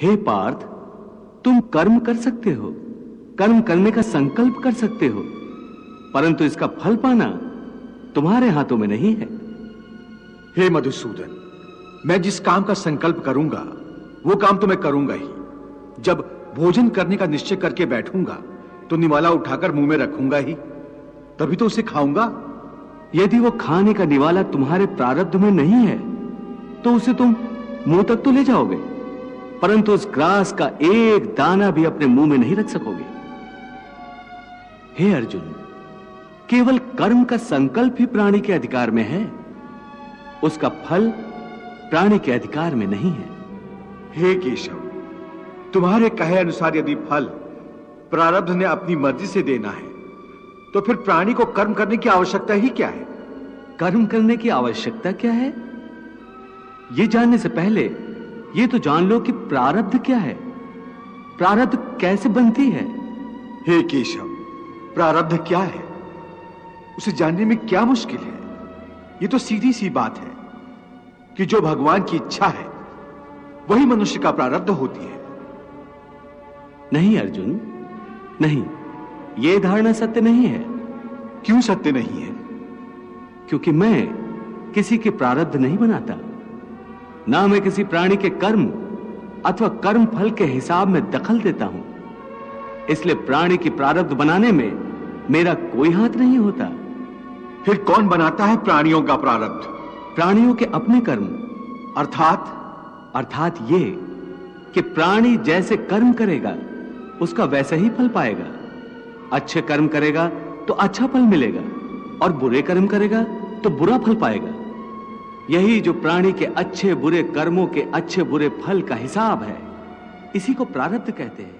हे पार्थ, तुम कर्म कर सकते हो, कर्म करने का संकल्प कर सकते हो, परंतु इसका फल पाना तुम्हारे हाथों में नहीं है। हे मधुसूदन, मैं जिस काम का संकल्प करूंगा वो काम तो मैं करूंगा ही। जब भोजन करने का निश्चय करके बैठूंगा तो निवाला उठाकर मुंह में रखूंगा ही, तभी तो उसे खाऊंगा। यदि वो खाने का निवाला तुम्हारे प्रारब्ध में नहीं है तो उसे तुम मुंह तक तो ले जाओगे, परंतु उस ग्रास का एक दाना भी अपने मुंह में नहीं रख सकोगे। हे अर्जुन, केवल कर्म का संकल्प ही प्राणी के अधिकार में है, उसका फल प्राणी के अधिकार में नहीं है। हे केशव, तुम्हारे कहे अनुसार यदि फल प्रारब्ध ने अपनी मर्जी से देना है तो फिर प्राणी को कर्म करने की आवश्यकता ही क्या है? कर्म करने की आवश्यकता क्या है, यह जानने से पहले यह तो जान लो कि प्रारब्ध क्या है, प्रारब्ध कैसे बनती है। हे केशव, प्रारब्ध क्या है उसे जानने में क्या मुश्किल है? यह तो सीधी सी बात है कि जो भगवान की इच्छा है वही मनुष्य का प्रारब्ध होती है। नहीं अर्जुन, नहीं, यह धारणा सत्य नहीं है। क्यों सत्य नहीं है? क्योंकि मैं किसी के प्रारब्ध नहीं बनाता, ना मैं किसी प्राणी के कर्म अथवा कर्म फल के हिसाब में दखल देता हूं, इसलिए प्राणी की प्रारब्ध बनाने में मेरा कोई हाथ नहीं होता। फिर कौन बनाता है प्राणियों का प्रारब्ध? प्राणियों के अपने कर्म। अर्थात ये कि प्राणी जैसे कर्म करेगा उसका वैसा ही फल पाएगा। अच्छे कर्म करेगा तो अच्छा फल मिलेगा और बुरे कर्म करेगा तो बुरा फल पाएगा। यही जो प्राणी के अच्छे बुरे कर्मों के अच्छे बुरे फल का हिसाब है, इसी को प्रारब्ध कहते हैं।